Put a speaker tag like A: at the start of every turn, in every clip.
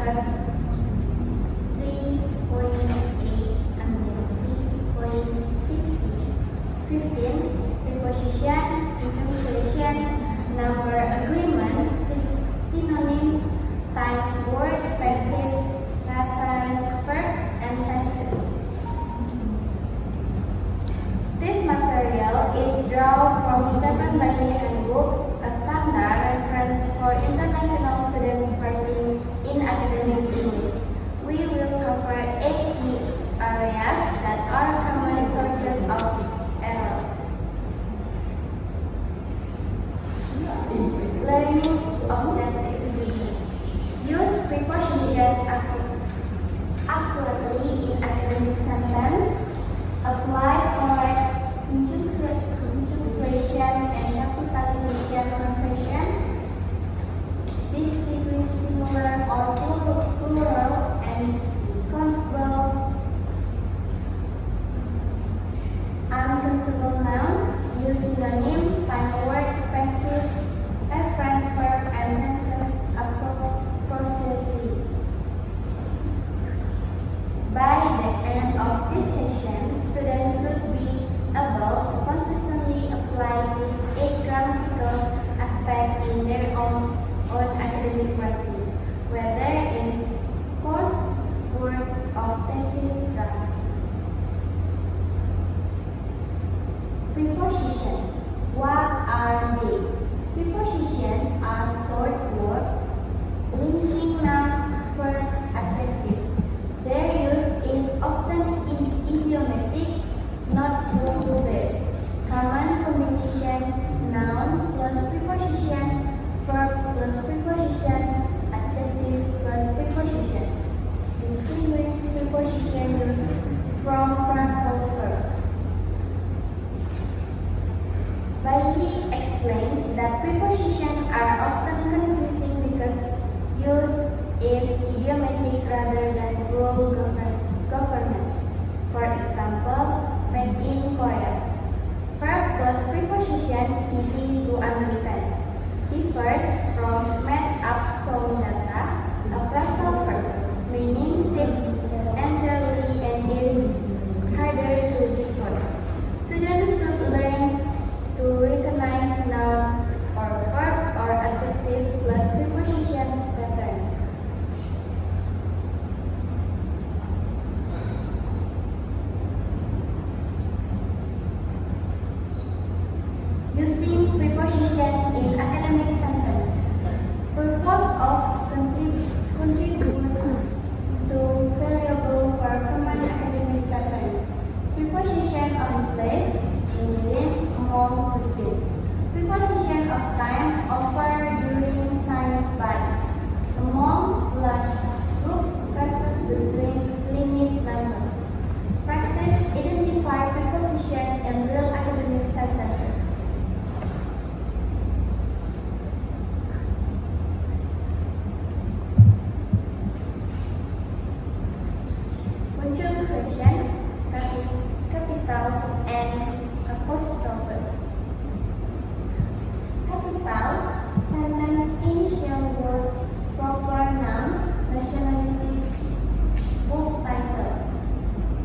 A: 3.8 until 3.15, preposition, punctuation, number, agreement, synonyms, times, word, passive, reference, verbs, and tenses. This material is drawn from Stephen Bailey Handbook, a standard reference for international students writing in academic English. We will cover 8 key areas that are common sources of error. Learning objective. Use preposition accurately in academic sentence. Apply correct punctuation and capitalization convention. Distinguish singular or plural and countable, uncountable noun. Use synonym, time, word, passive, reference, verb, and tenses appropriately. By the end of this session, students should be able to consistently apply these 8 grammatical aspects in their own academic writing, whether in course, work, or thesis draft. Preposition. What are they? Prepositions are short words linking nouns, verbs, adjectives. Their use is often idiomatic, not rule-based. Common communication, noun plus preposition, verb plus preposition, adjective plus preposition. Distinguish preposition use from phrasal verb. Bailey explains that prepositions are often confusing because use is idiomatic rather than rule government. For example, made in Korea. Verb plus preposition easy to understand. Differs from made up some data, a phrasal verb, meaning same entirely and is harder to decode. Students should learn to recognize noun or verb or adjective plus preposition patterns. Using preposition in academic sentence. Purpose of contribute to variable for common academic patterns. Preposition of place, in, within, among, between. Preposition of time, over, during, since, by. Among, large group versus between, limit, number. Practice identify preposition in real academic sentences. Punctuations, capitals, and apostrophes. Capitals, sentence initial words, proper nouns, nationalities, book titles.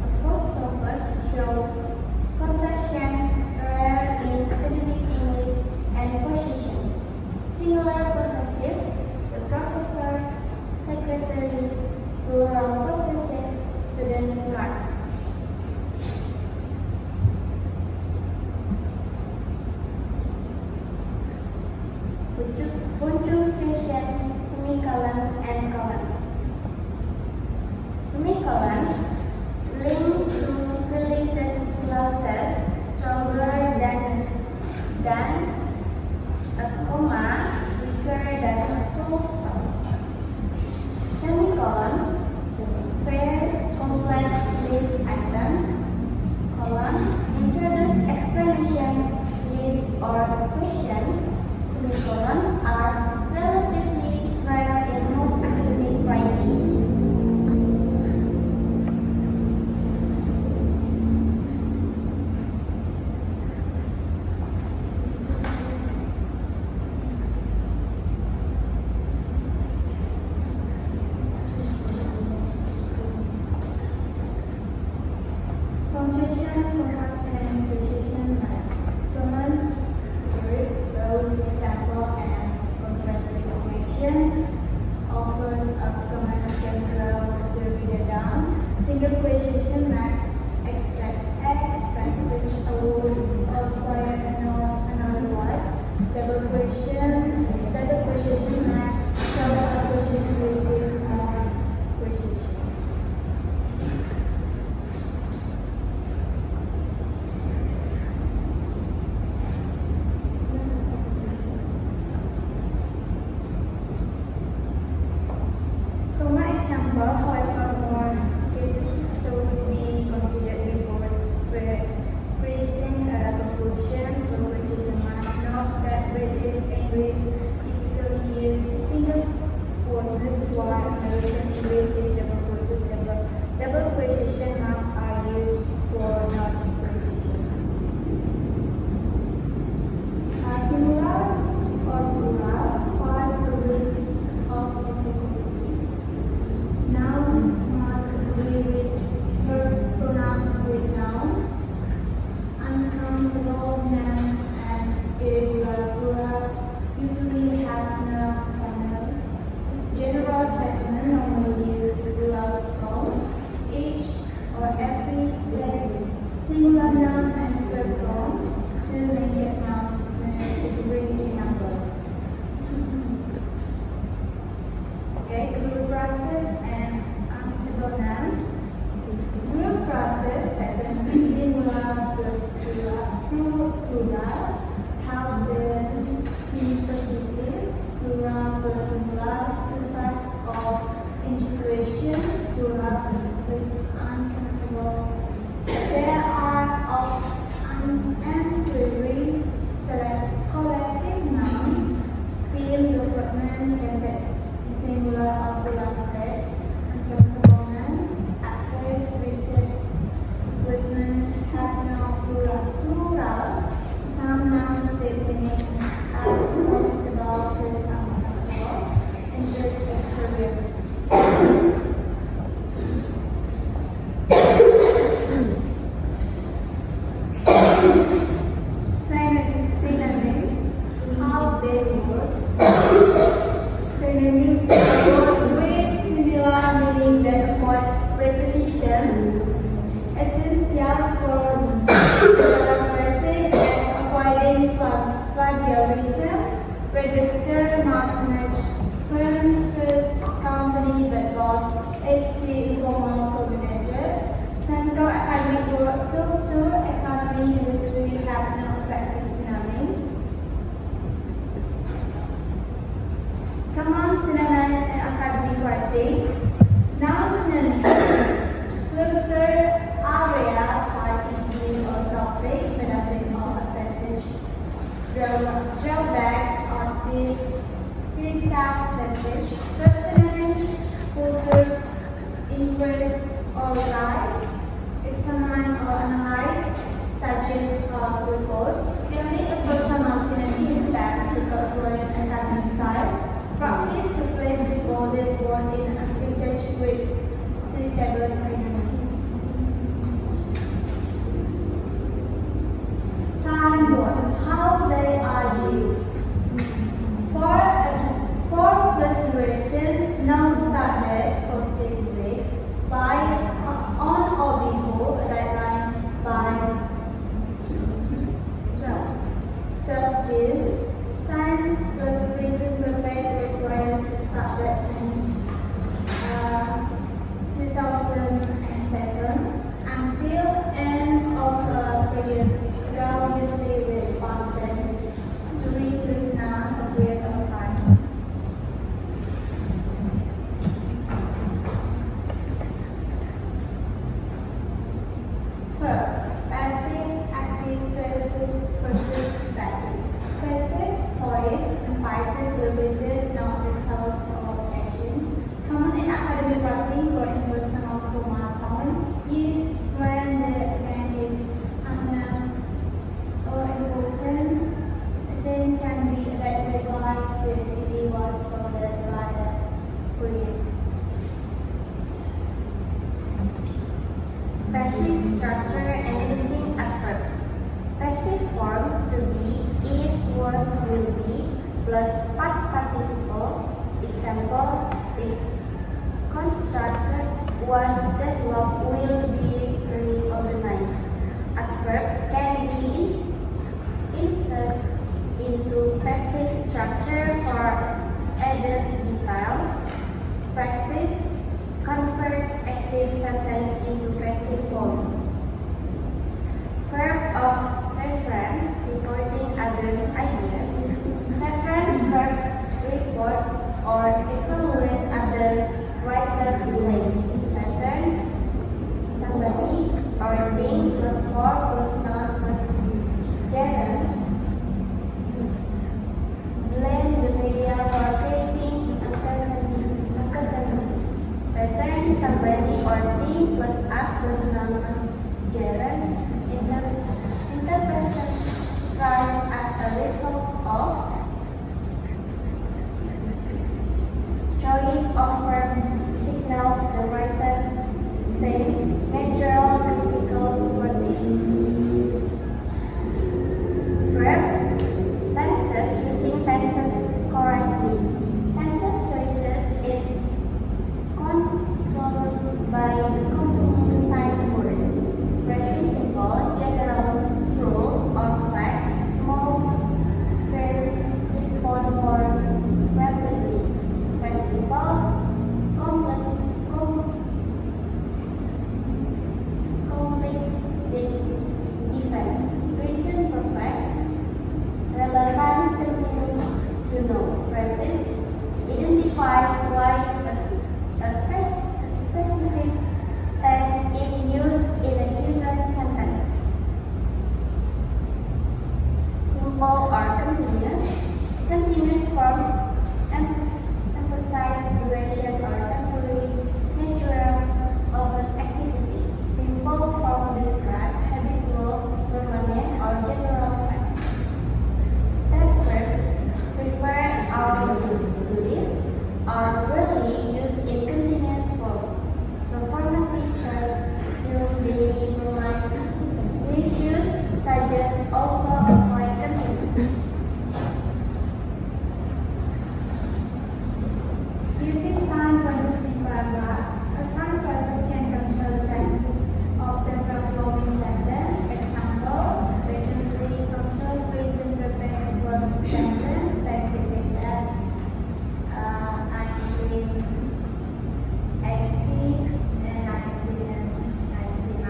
A: Apostrophes show contractions rare in academic English and position. Singular possessive, the professor's secretary, plural possessive, students mark. Punctuations, semicolons, and colons. Semicolons link to related clauses stronger than a comma, weaker than a full stop. Semicolons pair complex list items. Colon introduce explanations, lists, or questions. Semicolons are relatively rare in most academic writing. Single preposition mark expects which would acquire another word. Double preposition mark cover a preposition with more preposition. Example, however, more cases should be considered before creating a conclusion. Conclusion must note that British English typically use single quotes, while American English is double quotes. Double quotation marks are used for not precision. Singular or plural for purpose of difficulty. Nouns must agree with verb pronouns with nouns. Uncountable nouns and irregular plural usually have no final. General statement normally use plural form. Each or every day. Singular noun and verb forms to make noun agree in number. Okay, group process and uncountable nouns. Group process pattern singular plus plural have been positives, plural plus singular, two types of integration, plural plus uncountable. There are of unemployed select collective nouns. Field development can be singular or plural phrase. Uncountable nouns at place listed equipment have no plural. Some nouns definite as countable plus uncountable and just experiences. Synonyms, how they work. Synonyms are with similar meaning that avoid preposition, essential for passive and avoiding plagiarism. Register marks match firm, foods, company that lost HT informal combinator. Central academic work, culture, economy, industry have no effective synonym. Common synonym and academic writing. Noun synonym, cluster, area, part, issue, or topic, benefit or advantage. Drawback or disadvantage. Verb synonym, cultures, increase or rise. Examine or analyze, suggest or propose. Purely a personal synonym that supports academic style. Practice supplies golden word in research with suitable synonyms. Time word, how they are used. For plus duration, noun started for 6 weeks. By, on or before, deadline by 12 June. Science plus reason prepared requires started since 2007 until end of the period. Girl usually with past tense during this now a period of time. Passive, active, versus passive. Passive, voice, comprises the reason, not the cause of action. Common in academic writing or in personal pronoun, used when the event is unknown or important. A change can be affected by the city was founded by the Koreans. Passive structure and using adverbs. Passive form to be, is, was, will be, plus past participle. Example is constructed, was developed will be reorganized. Adverbs can be inserted into passive structure for added detail. Practice convert active sentence into passive form. Verb of reference, reporting others' ideas. Reference verbs report or evaluate other writers' beliefs. Pattern, somebody or thing plus for plus noun plus gerund. Blame the media for creating uncertainty. Pattern, somebody or thing plus us plus noun plus gerund. Interpretation rise as a result of choice of verb signals the writer's stance, natural, critical, supportive. Verb tenses, using tenses correctly. Tenses choices is controlled by the company time word. Present simple, general rules or fact, small verbs respond more rapidly. Present simple, complete defense. Present perfect, relevance continue to know. Practice, identify why a specific tense is used in a given sentence. Simple or continuous. Continuous form emphasize duration or temporary nature of an activity. Simple form describe habitual, permanent, or general fact. Step verbs prefer or believe are rarely used in continuous form. Performative verbs assume daily promise. Issues suggest also avoid continuous.
B: Using time processing paragraph, a time process can control tenses of several flowing sentences. Example, frequently control present perfect closing sentence, specific as I am active and I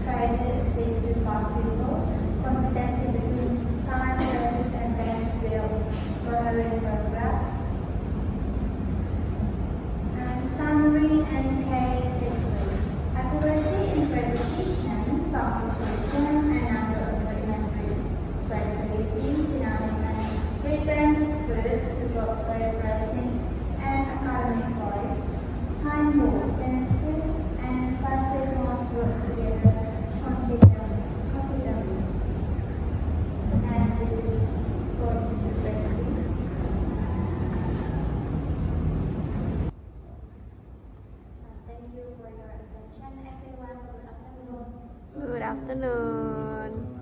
B: try to see to possible. Consistency between time process and tense will coherent paragraph. Summary and key takeaways. Accuracy in preposition, punctuation, and other ornamental credibility, synonymous, reference, verb, support paraphrasing, and academic voice. Time mode, tenses, and passive must work together considerably. And this is for the basic.
A: Thank you for your attention, everyone. Good afternoon.
C: Good afternoon.